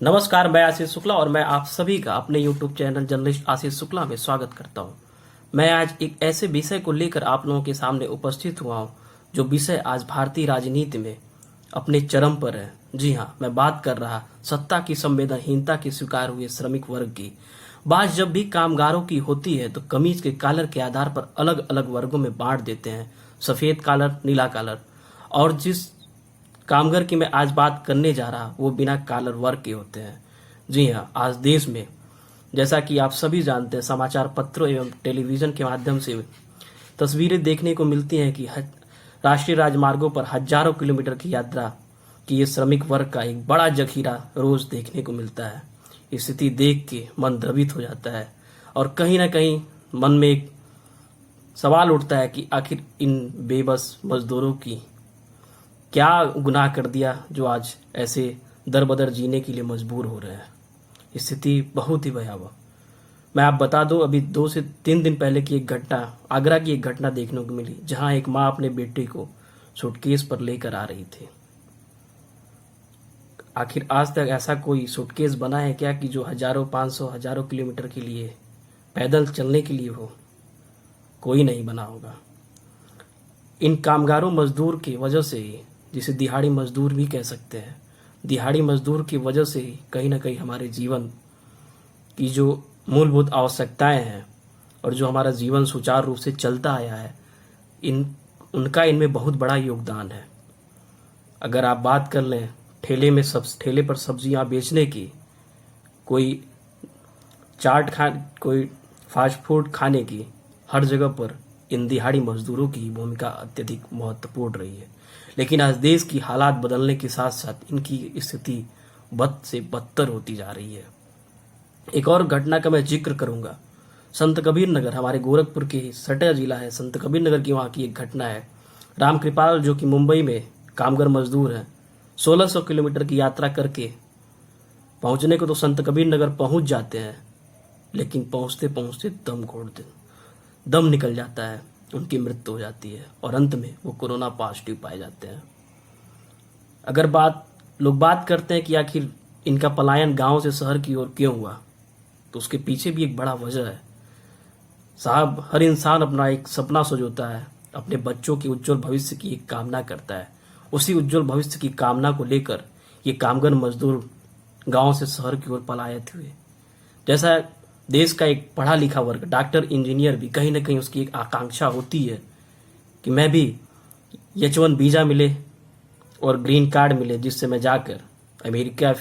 नमस्कार, मैं आशीष शुक्ला और मैं आप सभी का अपने YouTube channel journalist Ashish Shukla में स्वागत करता हूं। मैं आज एक ऐसे विषय को लेकर आप लोगों के सामने उपस्थित हुआ हूं, जो विषय आज भारतीय राजनीति में अपने चरम पर है। जी हां, मैं बात कर रहा सत्ता की संवेदनहीनता के शिकार हुए श्रमिक वर्ग की। बात जब भी कामगारों की होती है तो कमीज के कॉलर के आधार पर अलग अलग वर्गों में बांट देते हैं, सफेद कॉलर, नीला कॉलर। और जिस कामगार की मैं आज बात करने जा रहा वो बिना कॉलर वर्ग के होते हैं। जी हाँ, आज देश में जैसा कि आप सभी जानते हैं, समाचार पत्रों एवं टेलीविजन के माध्यम से तस्वीरें देखने को मिलती हैं कि राष्ट्रीय राजमार्गों पर हजारों किलोमीटर की यात्रा की ये श्रमिक वर्ग का एक बड़ा जखीरा रोज देखने को मिलता है। स्थिति देख के मन द्रवित हो जाता है और कहीं ना कहीं मन में एक सवाल उठता है कि आखिर इन बेबस मजदूरों की क्या गुनाह कर दिया जो आज ऐसे दर बदर जीने के लिए मजबूर हो रहे हैं। स्थिति बहुत ही भयावह। मैं आप बता दूं, अभी 2 से 3 दिन पहले की एक घटना, आगरा की एक घटना देखने को मिली, जहां एक मां अपने बेटे को सूटकेस पर लेकर आ रही थी। आखिर आज तक ऐसा कोई सूटकेस बना है क्या कि जो हजारों, 500, हजारों किलोमीटर के लिए पैदल चलने के लिए हो? कोई नहीं बना होगा। इन कामगारों मजदूर की वजह से ही, जिसे दिहाड़ी मजदूर भी कह सकते हैं, दिहाड़ी मजदूर की वजह से ही कहीं ना कहीं हमारे जीवन की जो मूलभूत आवश्यकताएं हैं और जो हमारा जीवन सुचारू रूप से चलता आया है, उनका इनमें बहुत बड़ा योगदान है। अगर आप बात कर लें ठेले पर सब्जियां बेचने की, कोई कोई फास्ट फूड खाने की, हर जगह पर इन दिहाड़ी मजदूरों की भूमिका अत्यधिक महत्वपूर्ण रही है। लेकिन आज देश की हालात बदलने के साथ साथ इनकी स्थिति बद से बदतर होती जा रही है। एक और घटना का मैं जिक्र करूंगा। संत कबीर नगर, हमारे गोरखपुर के सटा जिला है, संत कबीर नगर की वहां की एक घटना है। राम कृपाल, जो कि मुंबई में कामगार मजदूर हैं, 1600 किलोमीटर की यात्रा करके पहुंचने को तो संत कबीर नगर पहुंच जाते हैं, लेकिन पहुंचते पहुंचते दम निकल जाता है, उनकी मृत्यु हो जाती है और अंत में वो कोरोना पॉजिटिव पाए जाते हैं। अगर लोग बात करते हैं कि आखिर इनका पलायन गांव से शहर की ओर क्यों हुआ, तो उसके पीछे भी एक बड़ा वजह है साहब। हर इंसान अपना एक सपना सजोता है, अपने बच्चों के उज्जवल भविष्य की एक कामना करता है। उसी उज्जवल भविष्य की कामना को लेकर ये कामगार मजदूर गांव से शहर की ओर पलायित हुए। जैसा देश का एक पढ़ा लिखा वर्ग, डॉक्टर, इंजीनियर भी कहीं ना कहीं उसकी एक आकांक्षा होती है कि मैं भी H1 वीजा मिले और ग्रीन कार्ड मिले, जिससे मैं जाकर अमेरिका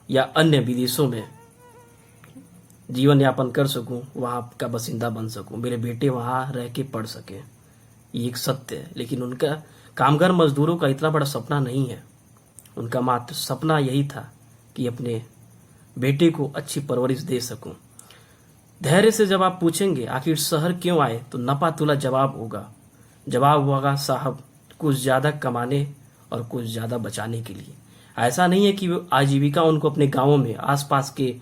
या अन्य विदेशों में जीवन यापन कर सकूं, वहां का बासिंदा बन सकूं, मेरे बेटे वहां रह के पढ़ सके। ये एक सत्य है। लेकिन उनका कामगार मजदूरों का इतना बड़ा सपना नहीं है। उनका मात्र सपना यही था कि अपने बेटे को अच्छी परवरिश दे सकूं। धैर्य से जब आप पूछेंगे आखिर शहर क्यों आए, तो नपातुला जवाब होगा साहब, कुछ ज्यादा कमाने और कुछ ज्यादा बचाने के लिए। ऐसा नहीं है कि वो आजीविका उनको अपने गांवों में, आसपास के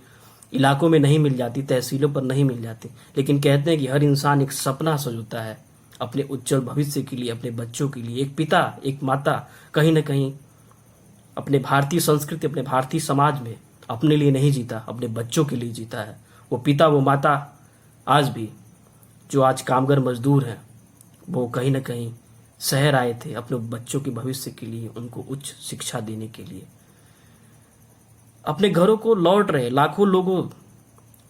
इलाकों में नहीं मिल जाती, तहसीलों पर नहीं मिल जाती, लेकिन कहते हैं कि हर इंसान एक सपना सजोता है अपने उज्जवल भविष्य के लिए, अपने बच्चों के लिए। एक पिता, एक माता कहीं ना कहीं अपने भारतीय संस्कृति, अपने भारतीय समाज में अपने लिए नहीं जीता, अपने बच्चों के लिए जीता है। वो पिता, वो माता आज भी, जो आज कामगार मजदूर हैं, वो कहीं ना कहीं शहर आए थे अपने बच्चों के भविष्य के लिए, उनको उच्च शिक्षा देने के लिए। अपने घरों को लौट रहे लाखों लोगों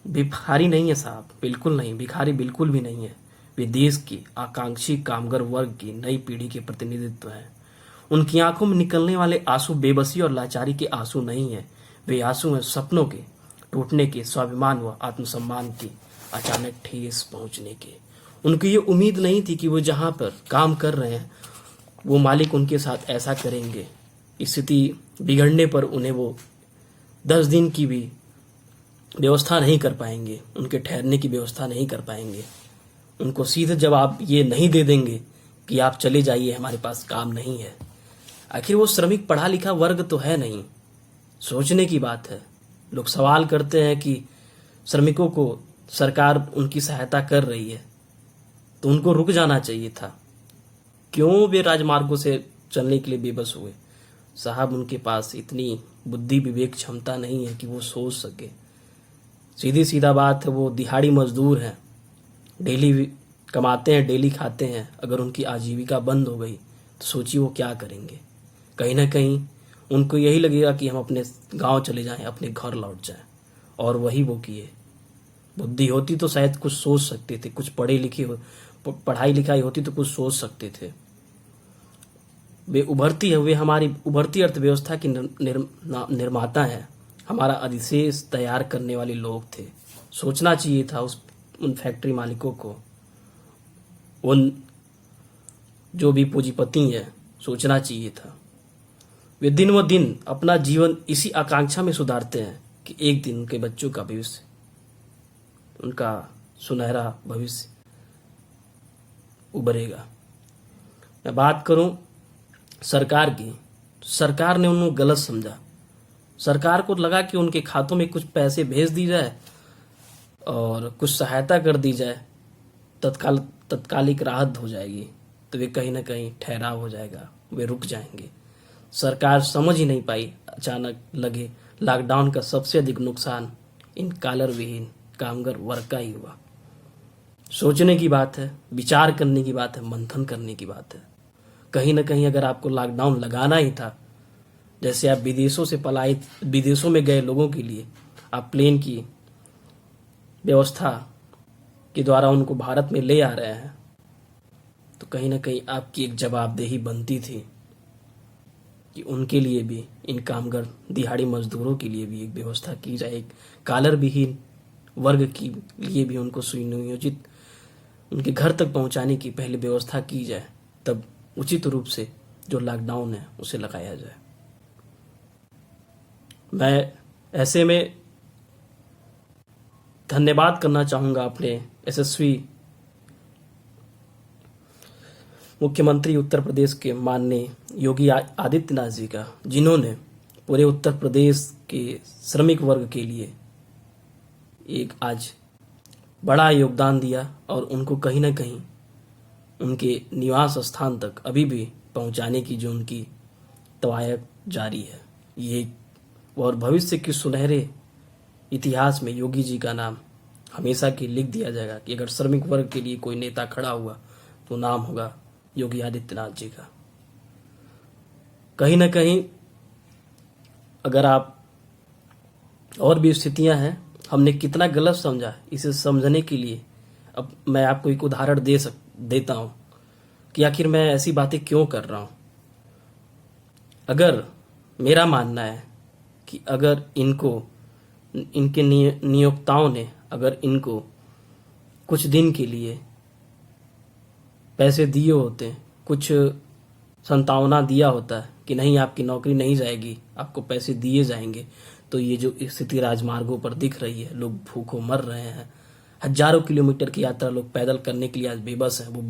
भिखारी नहीं है साहब, बिल्कुल नहीं, भिखारी बिल्कुल भी नहीं है। वे देश की आकांक्षी कामगार वर्ग की नई पीढ़ी के प्रतिनिधित्व हैं। उनकी आंखों में निकलने वाले आंसू बेबसी और लाचारी के आंसू नहीं है, वे आंसू हैं सपनों के टूटने के, स्वाभिमान व आत्मसम्मान की अचानक ठेस पहुंचने के। उनको ये उम्मीद नहीं थी कि वो जहां पर काम कर रहे हैं वो मालिक उनके साथ ऐसा करेंगे। स्थिति बिगड़ने पर उन्हें वो 10 दिन की भी व्यवस्था नहीं कर पाएंगे, उनके ठहरने की व्यवस्था नहीं कर पाएंगे। उनको सीधे जवाब ये नहीं दे देंगे कि आप चले जाइए, हमारे पास काम नहीं है। आखिर वो श्रमिक पढ़ा लिखा वर्ग तो है नहीं। सोचने की बात है। लोग सवाल करते हैं कि श्रमिकों को सरकार उनकी सहायता कर रही है, तो उनको रुक जाना चाहिए था। क्यों वे राजमार्गों से चलने के लिए बेबस हुए? साहब उनके पास इतनी बुद्धि विवेक क्षमता नहीं है कि वो सोच सके। सीधी सीधा बात है, वो दिहाड़ी मजदूर हैं, डेली कमाते हैं, डेली खाते हैं। अगर उनकी आजीविका बंद हो गई तो सोचिए वो क्या करेंगे। कहीं ना कहीं उनको यही लगेगा कि हम अपने गांव चले जाएं, अपने घर लौट जाएं, और वही वो किए। बुद्धि होती तो शायद कुछ सोच सकते थे, कुछ पढ़ाई लिखाई होती तो कुछ सोच सकते थे। वे हमारी उभरती अर्थव्यवस्था की निर्माता हैं, हमारा अधिशेष तैयार करने वाले लोग थे। सोचना चाहिए था उन फैक्ट्री मालिकों को, उन जो भी पूंजीपति हैं, सोचना चाहिए था। वे दिन व दिन अपना जीवन इसी आकांक्षा में सुधारते हैं कि एक दिन उनके बच्चों का भविष्य, उनका सुनहरा भविष्य उभरेगा। मैं बात करूं सरकार की, सरकार ने उन्हें गलत समझा। सरकार को लगा कि उनके खातों में कुछ पैसे भेज दी जाए और कुछ सहायता कर दी जाए, तत्कालिक राहत हो जाएगी, तो वे कहीं ना कहीं ठहराव हो जाएगा, वे रुक जाएंगे। सरकार समझ ही नहीं पाई। अचानक लगे लॉकडाउन का सबसे अधिक नुकसान इन कॉलर विहीन कामगार वर्ग का ही हुआ। सोचने की बात है, विचार करने की बात है, मंथन करने की बात है। कहीं ना कहीं अगर आपको लॉकडाउन लगाना ही था, जैसे आप विदेशों में गए लोगों के लिए आप प्लेन की व्यवस्था के द्वारा उनको भारत में ले आ रहे हैं, तो कहीं ना कहीं आपकी एक जवाबदेही बनती थी कि उनके लिए भी, इन कामगार दिहाड़ी मजदूरों के लिए भी एक व्यवस्था की जाए। एक कॉलर विहीन वर्ग के लिए भी उनको सुनियोजित उनके घर तक पहुंचाने की पहले व्यवस्था की जाए, तब उचित रूप से जो लॉकडाउन है उसे लगाया जाए। मैं ऐसे में धन्यवाद करना चाहूंगा अपने यशस्वी मुख्यमंत्री उत्तर प्रदेश के माननीय योगी आदित्यनाथ जी का, जिन्होंने पूरे उत्तर प्रदेश के श्रमिक वर्ग के लिए एक आज बड़ा योगदान दिया और उनको कहीं ना कहीं उनके निवास स्थान तक अभी भी पहुंचाने की जो उनकी तवायक जारी है। ये और भविष्य के सुनहरे इतिहास में योगी जी का नाम हमेशा के लिख दिया जाएगा कि अगर श्रमिक वर्ग के लिए कोई नेता खड़ा हुआ तो नाम होगा योगी आदित्यनाथ जी का। कहीं ना कहीं अगर आप, और भी स्थितियां हैं, हमने कितना गलत समझा, इसे समझने के लिए अब मैं आपको एक उदाहरण देता हूं कि आखिर मैं ऐसी बातें क्यों कर रहा हूं। अगर मेरा मानना है कि अगर इनके नियोक्ताओं ने अगर इनको कुछ दिन के लिए पैसे दिए होते, कुछ संतावना दिया होता है कि नहीं आपकी नौकरी नहीं जाएगी, आपको पैसे दिए जाएंगे, तो ये जो स्थिति राजमार्गों पर दिख रही है, लोग भूखों मर रहे हैं, हजारों किलोमीटर की यात्रा लोग पैदल करने के लिए आज बेबस हैं, वो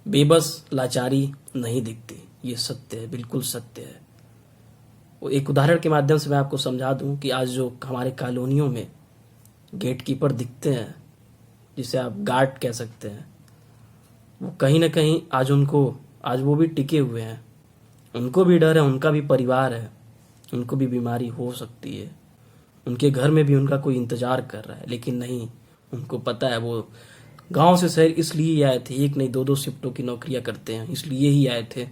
बेबस लाचारी नहीं दिखती। ये सत्य है, बिल्कुल सत्य है। वो एक उदाहरण के माध्यम से मैं आपको समझा दूं कि आज जो हमारे कॉलोनियों में गेट कीपर दिखते हैं, जिसे आप गार्ड कह सकते हैं, वो कहीं ना कहीं आज वो भी टिके हुए हैं। उनको भी डर है, उनका भी परिवार है, उनको भी बीमारी हो सकती है, उनके घर में भी उनका कोई इंतजार कर रहा है, लेकिन नहीं, उनको पता है वो गांव से शहर इसलिए आए थे, एक नहीं 2-2 शिफ्टों की नौकरियां करते हैं, इसलिए ही आए थे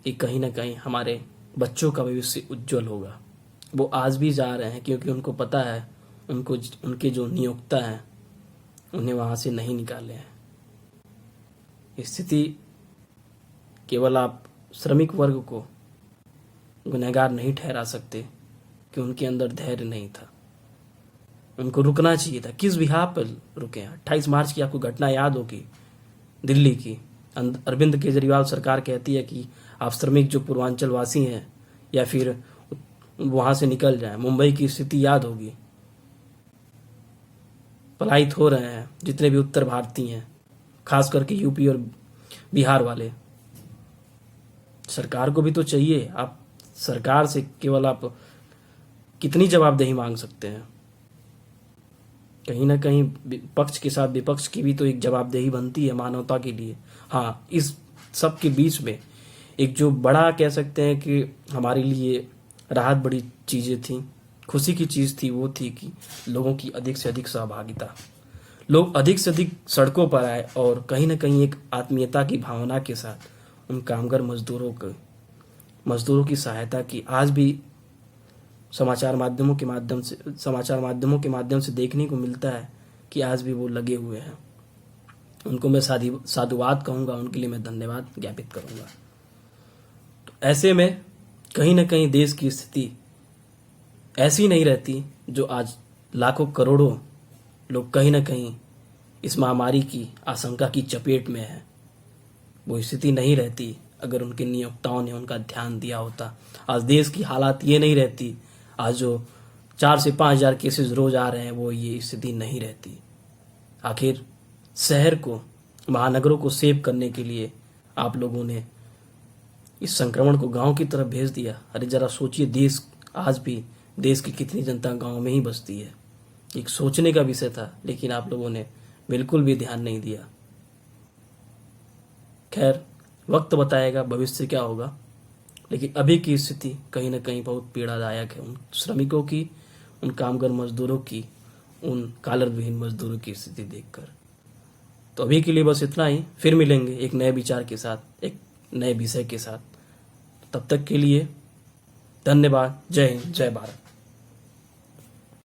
कि कहीं ना कहीं हमारे बच्चों का भविष्य उज्जवल होगा। वो आज भी जा रहे हैं क्योंकि उनको पता है उनके जो नियोक्ता हैं उन्हें वहां से नहीं निकाले हैं। स्थिति केवल आप श्रमिक वर्ग को गुनहगार नहीं ठहरा सकते कि उनके अंदर धैर्य नहीं था, उनको रुकना चाहिए था। किस बिहार पर रुके? 28 मार्च की आपको घटना याद होगी, दिल्ली की। अरविंद केजरीवाल सरकार कहती है कि आप श्रमिक जो पूर्वांचल वासी हैं या फिर वहां से निकल जाएं। मुंबई की स्थिति याद होगी, पलायित हो रहे हैं जितने भी उत्तर भारतीय हैं, खास करके यूपी और बिहार वाले। सरकार को भी तो चाहिए, आप सरकार से केवल आप कितनी जवाबदेही मांग सकते हैं? कहीं ना कहीं पक्ष के साथ विपक्ष की भी तो एक जवाबदेही बनती है मानवता के लिए। हाँ, इस सब के बीच में एक जो बड़ा कह सकते हैं कि हमारे लिए राहत बड़ी चीज़ें थी, खुशी की चीज़ थी, वो थी कि लोगों की अधिक से अधिक सहभागिता, लोग अधिक से अधिक सड़कों पर आए और कहीं ना कहीं एक आत्मीयता की भावना के साथ उन कामगार मजदूरों की सहायता की। आज भी समाचार माध्यमों के माध्यम से देखने को मिलता है कि आज भी वो लगे हुए हैं। उनको मैं साधुवाद कहूँगा, उनके लिए मैं धन्यवाद ज्ञापित करूँगा। तो ऐसे में कहीं ना कहीं देश की स्थिति ऐसी नहीं रहती जो आज लाखों करोड़ों लोग कहीं ना कहीं इस महामारी की आशंका की चपेट में है। वो स्थिति नहीं रहती अगर उनके नियोक्ताओं ने उनका ध्यान दिया होता। आज देश की हालात ये नहीं रहती, आज जो 4 से 5 हजार केसेस रोज आ रहे हैं वो ये स्थिति नहीं रहती। आखिर शहर को, महानगरों को सेव करने के लिए आप लोगों ने इस संक्रमण को गांव की तरफ भेज दिया। अरे जरा सोचिए, आज भी देश की कितनी जनता गांव में ही बसती है। एक सोचने का विषय था, लेकिन आप लोगों ने बिल्कुल भी ध्यान नहीं दिया। खैर, वक्त बताएगा भविष्य क्या होगा, लेकिन अभी की स्थिति कहीं ना कहीं बहुत पीड़ादायक है। उन श्रमिकों की, उन कामगार मजदूरों की, उन कॉलर विहीन मजदूरों की स्थिति देखकर। तो अभी के लिए बस इतना ही। फिर मिलेंगे एक नए विचार के साथ, एक नए विषय के साथ। तब तक के लिए धन्यवाद। जय हिंद, जय भारत।